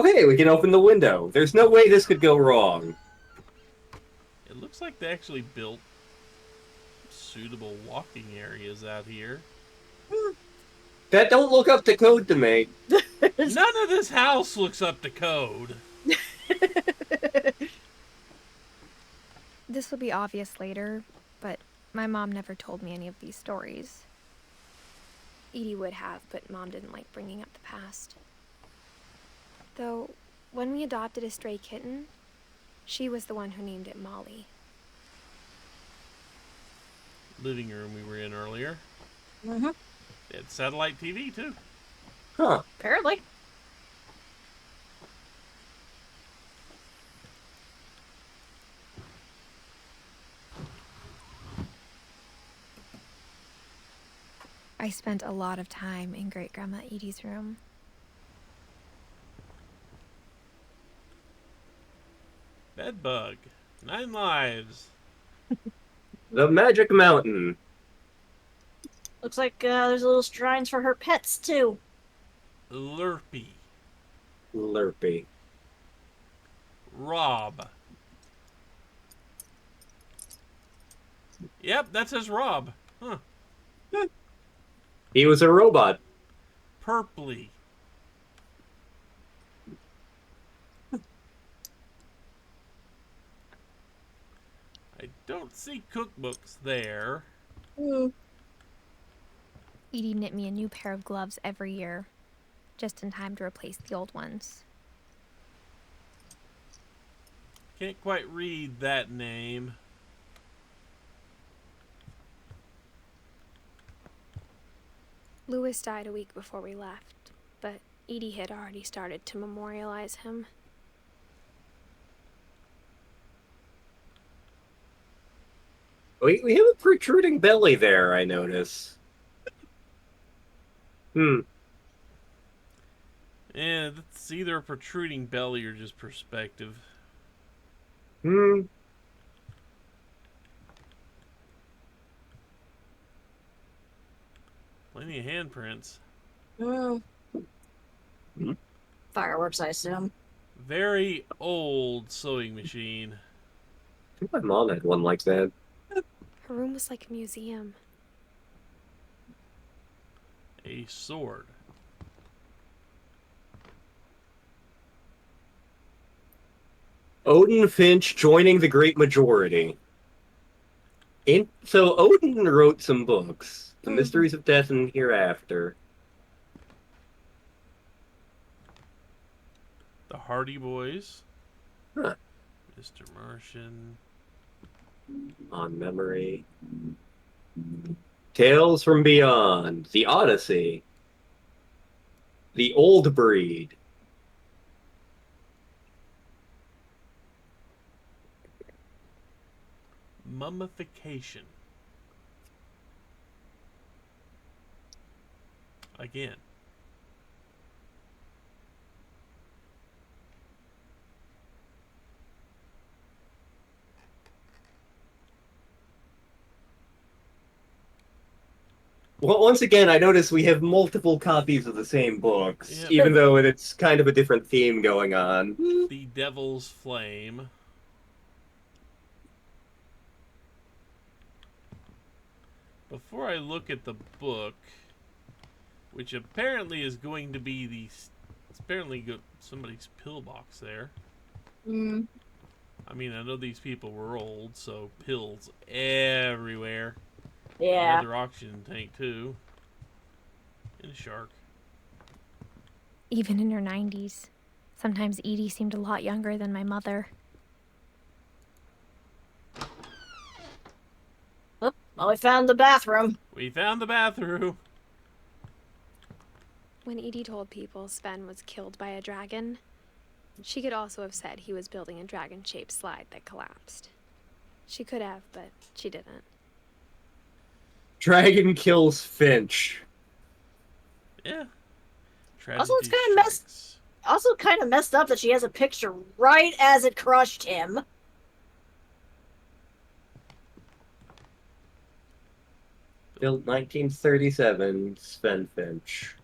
Oh, hey, we can open the window. There's no way this could go wrong. It looks like they actually built suitable walking areas out here. That don't look up to code to me. None of this house looks up to code. This will be obvious later, but my mom never told me any of these stories. Edie would have, but Mom didn't like bringing up the past. Though, when we adopted a stray kitten, she was the one who named it Molly. Living room we were in earlier. Mm-hmm. They had satellite TV too. Huh. Apparently. I spent a lot of time in Great-Grandma Edie's room. Bedbug. 9 lives. The Magic Mountain. Looks like there's little shrines for her pets, too. Lurpy. Lurpy. Rob. Yep, that says Rob. Huh. He was a robot. Purpley. I don't see cookbooks there. Edie knit me a new pair of gloves every year, just in time to replace the old ones. Can't quite read that name. Louis died a week before we left, but Edie had already started to memorialize him. We have a protruding belly there, I notice. Yeah, that's either a protruding belly or just perspective. Plenty of handprints. Fireworks, I assume. Very old sewing machine. I think my mom had one like that. Her room was like a museum. A sword. Odin Finch joining the Great Majority. So Odin wrote some books. The Mysteries of Death and Hereafter. The Hardy Boys. Huh. Mr. Martian. On Memory. Tales from Beyond. The Odyssey. The Old Breed. Mummification. Again. Well, once again, I notice we have multiple copies of the same books, Yep. even though it's kind of a different theme going on. The Devil's Flame. Before I look at the book, which apparently is going to be the... It's apparently somebody's pillbox there. I mean, I know these people were old, so pills everywhere. Yeah. Another oxygen tank, too. And a shark. Even in her 90s. Sometimes Edie seemed a lot younger than my mother. Oh, well, we found the bathroom. We found the bathroom. When Edie told people Sven was killed by a dragon, she could also have said he was building a dragon-shaped slide that collapsed. She could have, but she didn't. Dragon kills Finch. Yeah. Also, it's kind of messed up that she has a picture right as it crushed him. Built 1937, Sven Finch.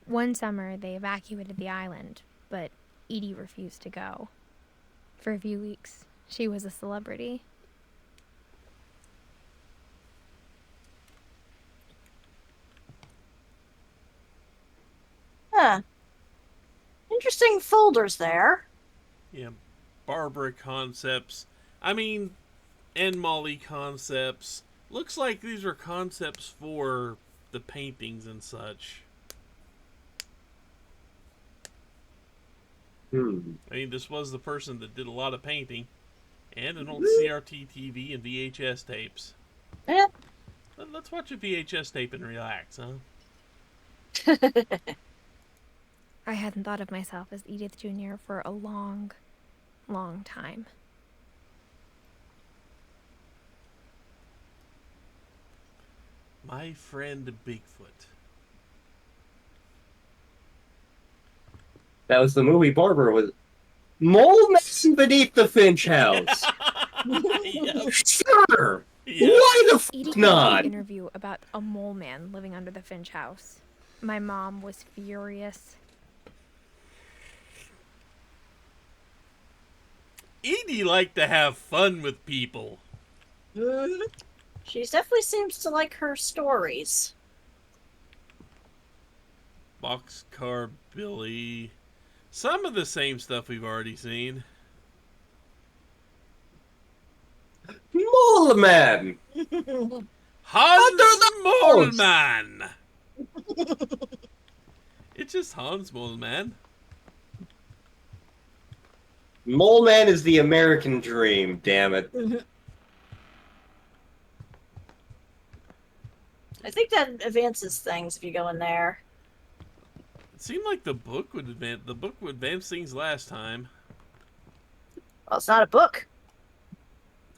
One summer, they evacuated the island, but Edie refused to go. For a few weeks, she was a celebrity. Huh. Interesting folders there. Yeah, Barbara concepts. I mean, and Molly concepts. Looks like these are concepts for the paintings and such. I mean, this was the person that did a lot of painting. And an old CRT TV and VHS tapes. Yeah. Let's watch a VHS tape and relax, huh? I hadn't thought of myself as Edith Jr. for a long, long time. My friend Bigfoot. That was the movie Barbara was. Mole Man beneath the Finch house. Yep. Sure. Yep. Why the Edie fuck gave not? an interview about a mole man living under the Finch house. My mom was furious. Edie liked to have fun with people. She definitely seems to like her stories. Boxcar Billy. Some of the same stuff we've already seen. Mole Man. Hans the Moleman. It's just Hans Moleman. Mole Man is the American dream. Damn it. I think that advances things if you go in there. It seemed like the book would advance. The book would advance things last time. Well, it's not a book.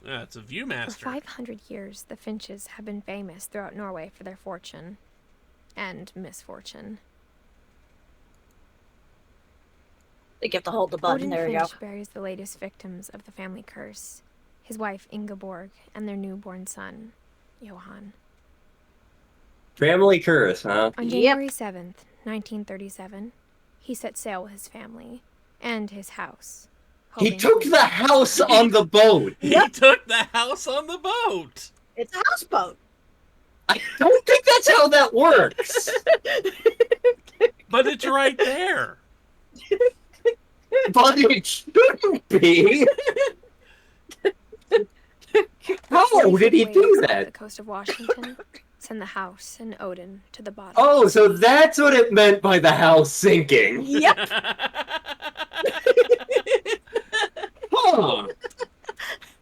Yeah, it's a For Viewmaster. 500 years, the Finches have been famous throughout Norway for their fortune and misfortune. I think you have to hold the button. Odin There you go. Finch buries the latest victims of the family curse, his wife Ingeborg and their newborn son, Johan. Family curse, huh? On January 7th, 1937, he set sail with his family and his house. He hoping took to- the house on the boat. He took the house on the boat. It's a houseboat. I don't think that's how that works. But it's right there. But it shouldn't be. How did he do Waves off that? The coast of Washington send the house and Odin to the bottom. Oh, so that's what it meant by the house sinking. Yep. Huh.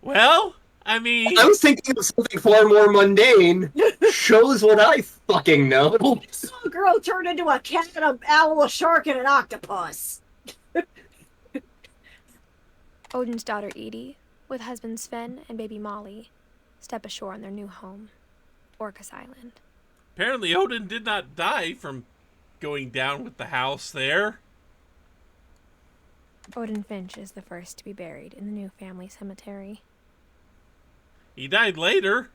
Well, I mean, I was thinking of something far more mundane. Shows what I fucking know. This little girl turned into a cat, an owl, a shark, and an octopus. Odin's daughter Edie, with husband Sven and baby Molly, step ashore on their new home, Orcas Island. apparently Odin did not die from going down with the house there. Odin Finch is the first to be buried in the new family cemetery. He died later.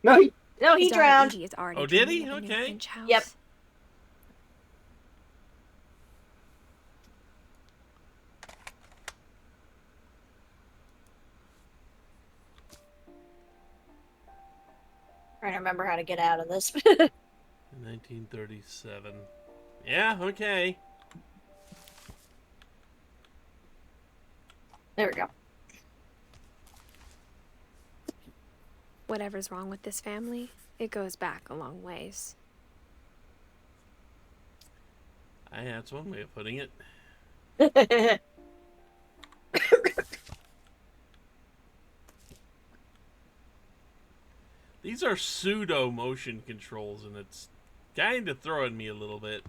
No, No, he His daughter drowned. Edie is already Oh, did dreaming he? of a new Okay. Finch house. Yep. Trying to remember how to get out of this. 1937. Yeah, okay. There we go. Whatever's wrong with this family, it goes back a long ways. That's one way of putting it. These are pseudo motion controls, and it's kind of throwing me a little bit.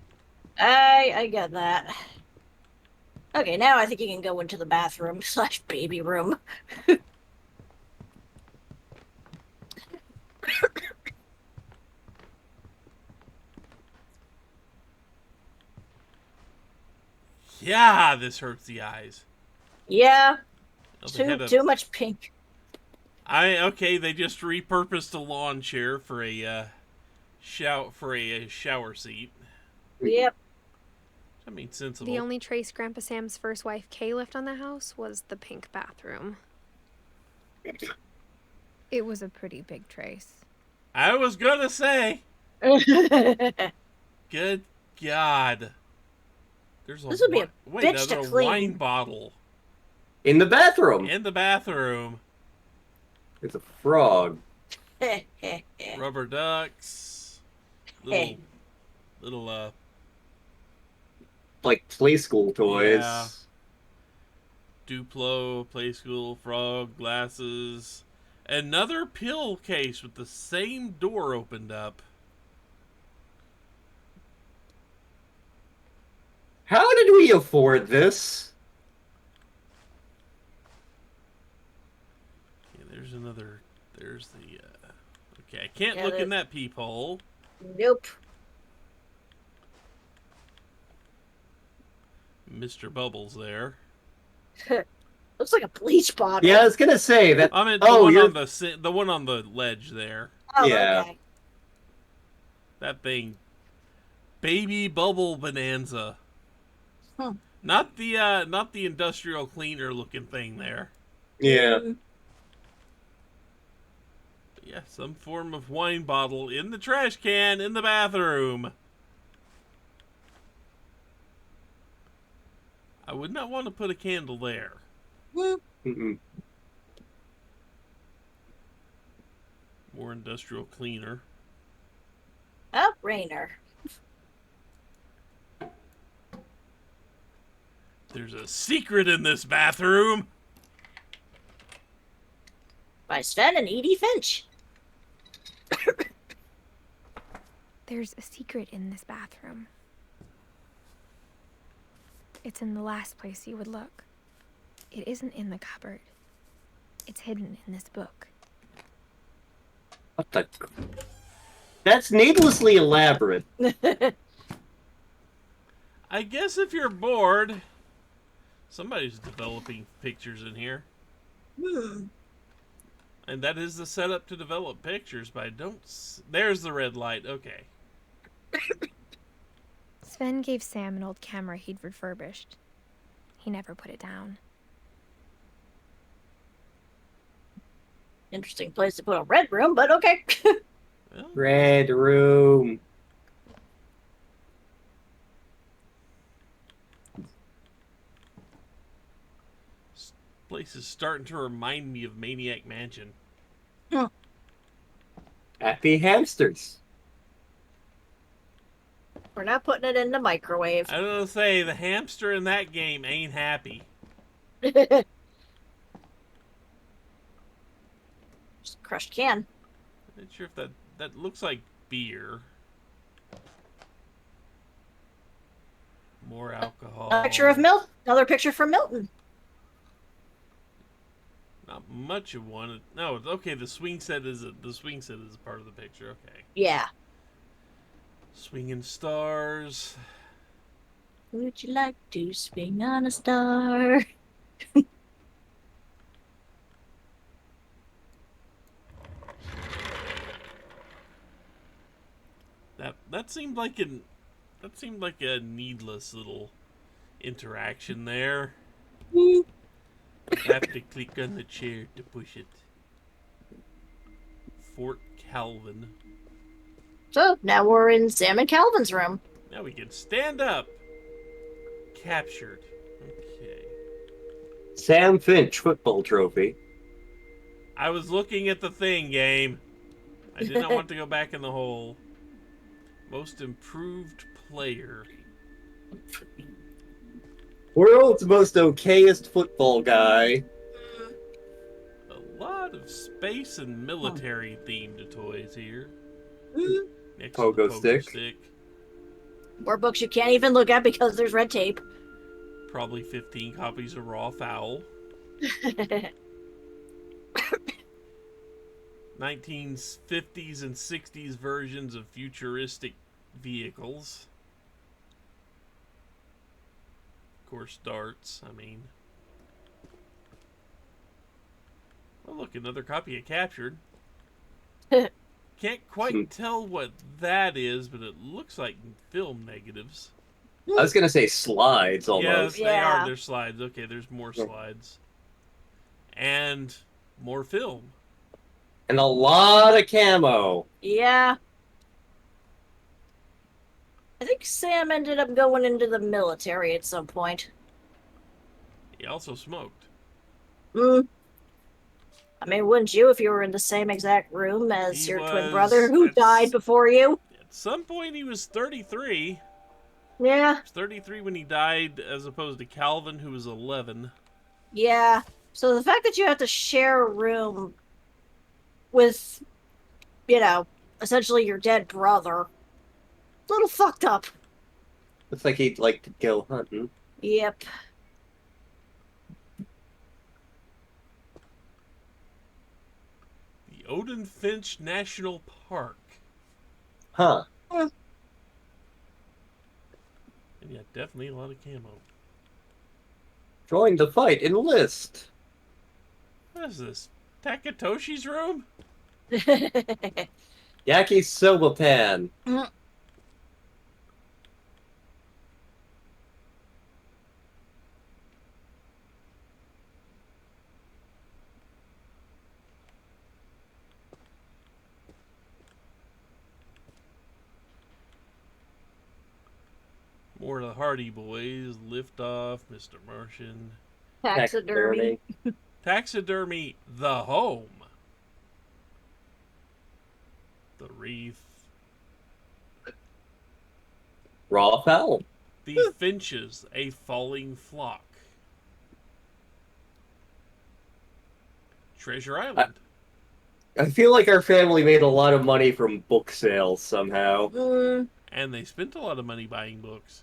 I get that. Okay, now I think you can go into the bathroom / baby room. Yeah, this hurts the eyes. Yeah, Oh, they had too much pink. Okay, they just repurposed a lawn chair for a shower seat. Yep. I mean, sensible. The only trace Grandpa Sam's first wife, Kay, left on the house was the pink bathroom. It was a pretty big trace. I was gonna say. Good God. There's a This would be a bitch to a clean. wine bottle In the bathroom. in the bathroom. It's a frog. Rubber ducks. Little Like play school toys. Yeah. Duplo, play school, frog, glasses. Another pill case with the same door opened up. How did we afford this? Yeah, there's another. There's the. Okay, I can't Yeah, look in that peephole. Nope. Mr. Bubbles there. Looks like a bleach bottle. Yeah, I was gonna say that. I mean, Oh, the one on the ledge there. Oh, Yeah. okay. That thing. Baby bubble bonanza. Hmm. Not the industrial cleaner looking thing there. Yeah. But yeah, some form of wine bottle in the trash can in the bathroom. I would not want to put a candle there. Mm-mm. More industrial cleaner. Oh, Rainer. There's a secret in this bathroom. By Sven and Edith Finch. There's a secret in this bathroom. It's in the last place you would look. It isn't in the cupboard. It's hidden in this book. What the? That's needlessly elaborate. I guess if you're bored, somebody's developing pictures in here. And that is the setup to develop pictures, but I don't... There's the red light. Okay. Sven gave Sam an old camera he'd refurbished. He never put it down. Interesting place to put a red room, but okay. Well, Red room. this place is starting to remind me of Maniac Mansion. Happy hamsters. We're not putting it in the microwave. I was gonna say, the hamster in that game ain't happy. Just a crushed can. Not sure if that looks like beer. More alcohol. A picture of Milton. Another picture from Milton. Not much of one. No, okay. The swing set is a part of the picture. Okay. Yeah. Swinging stars. Would you like to swing on a star? That seemed like a needless little interaction there. Have to click on the chair to push it. Fort Calvin. So now we're in Sam and Calvin's room. Now we can stand up. Captured. Okay. Sam Finch football trophy. I was looking at the thing, game. I did not want to go back in the hole. Most improved player. World's most okayest football guy. A lot of space and military themed toys here. Next to Pogo the stick. More books you can't even look at because there's red tape. Probably 15 copies of Raw Fowl. 1950s and 60s versions of futuristic vehicles. Of course, darts. I mean. Well, look, another copy of Captured. Can't quite tell what that is, but it looks like film negatives. I was gonna say slides almost. Yes, they Yeah. are. They're slides. Okay, there's more slides. And more film. And a lot of camo. Yeah. I think Sam ended up going into the military at some point. He also smoked. I mean, wouldn't you if you were in the same exact room as your twin brother who died before you? At some point, he was 33. Yeah. He was 33 when he died, as opposed to Calvin, who was 11. Yeah. So the fact that you have to share a room with, essentially your dead brother, a little fucked up. Looks like he'd like to go hunting. Yep. The Odin Finch National Park. Huh. And yeah, definitely a lot of camo. Join the fight, enlist. What is this? Takatoshi's room? Yaki Soba Pan. More of the Hardy Boys, Liftoff, Mr. Martian. Taxidermy. Taxidermy, the home. The Wreath. Raw fowl. The Finches, a falling flock. Treasure Island. I feel like our family made a lot of money from book sales somehow. And they spent a lot of money buying books.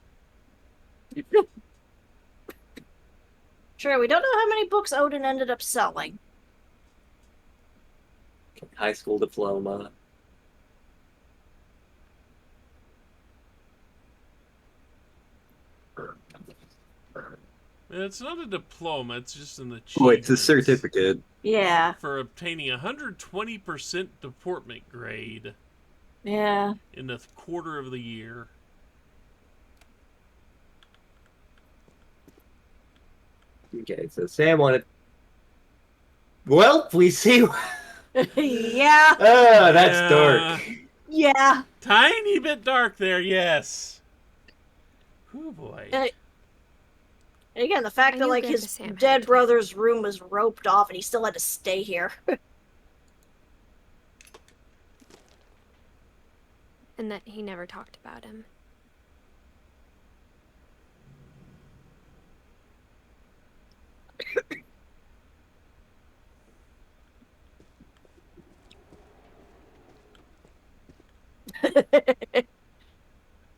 Sure, we don't know how many books Odin ended up selling. High school diploma. It's not a diploma, it's just an achievement. Oh, it's a certificate. Yeah. For obtaining 120% deportment grade Yeah. in the quarter of the year. Okay, so Sam wanted... Well, we see... Yeah. Oh, that's dark. Yeah. Tiny bit dark there, yes. Oh boy. And again, the fact I that knew like Grandpa his Sam had dead a twin. brother's room was roped off and he still had to stay here. And that he never talked about him.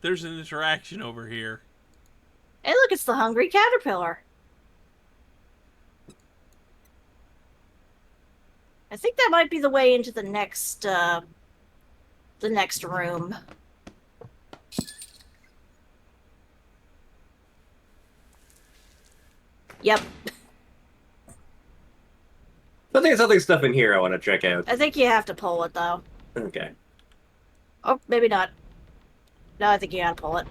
There's an interaction over here. Hey, look, it's the hungry caterpillar. I think that might be the way into the next room. Yep. But there's other stuff in here I want to check out. I think you have to pull it, though. Okay. Oh, maybe not. No, I think you gotta pull it.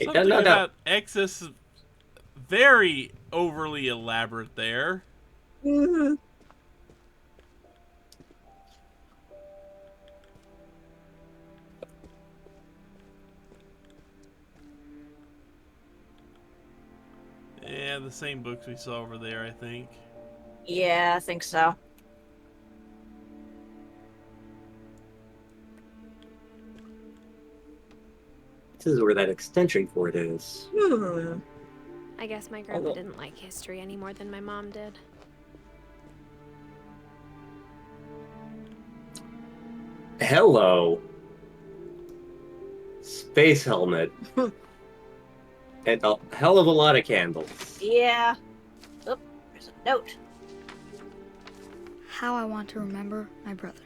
Something about excess, very overly elaborate there. Mm-hmm. Yeah, the same books we saw over there, I think. Yeah, I think so. This is where that extension cord is. I guess my grandpa didn't like history any more than my mom did. Hello. Space helmet. And a hell of a lot of candles. Yeah. Oh, there's a note. How I Want to Remember My Brother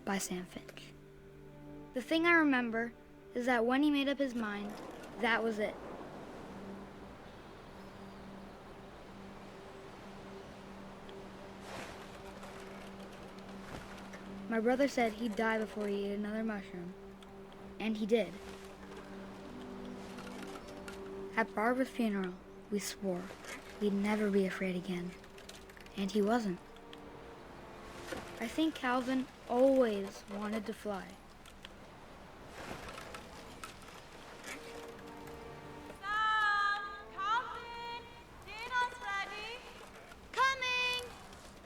by Sam Finch. The thing I remember is that when he made up his mind That was it. My brother said he'd die before he ate another mushroom. And he did. At Barbara's funeral, we swore we'd never be afraid again. And he wasn't. I think Calvin always wanted to fly.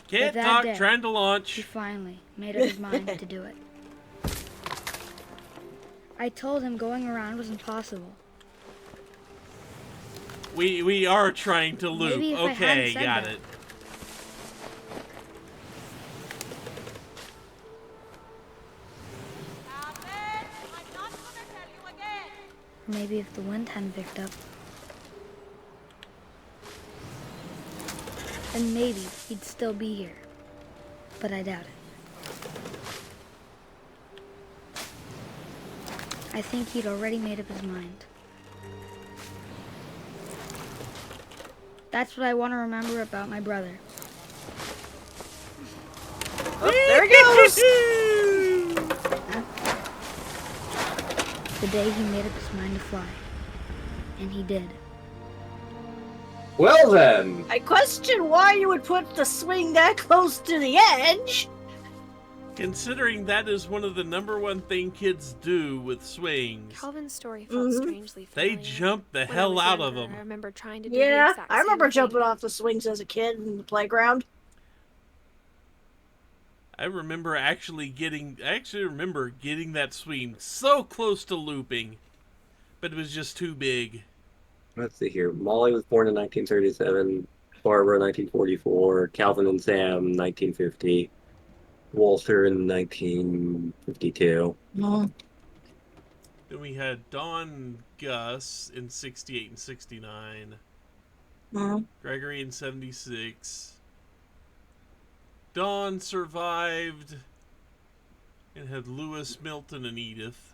Can't But that talk, day, trying to He launch. finally made up his mind to do it. I told him going around was impossible. We are trying to loop. Maybe if I hadn't Okay, said got that. it. Maybe if the wind hadn't picked up. And maybe he'd still be here. But I doubt it. I think he'd already made up his mind. That's what I want to remember about my brother. Oh, there it goes! The day he made up his mind to fly. And he did. Well then, I question why you would put the swing that close to the edge. Considering that is one of the #1 thing kids do with swings. Calvin's story felt strangely They familiar. jump the When I hell was out of younger, them. I remember trying to do the Yeah, exact I remember same jumping thing. off the swings as a kid in the playground. I remember getting that swing so close to looping, but it was just too big. let's see here. Molly was born in 1937, Barbara 1944, Calvin and Sam 1950, Walter in 1952. Mm. Then we had Don and Gus in 68 and 69, Mm. Gregory in 76. Don survived and had Lewis, Milton, and Edith.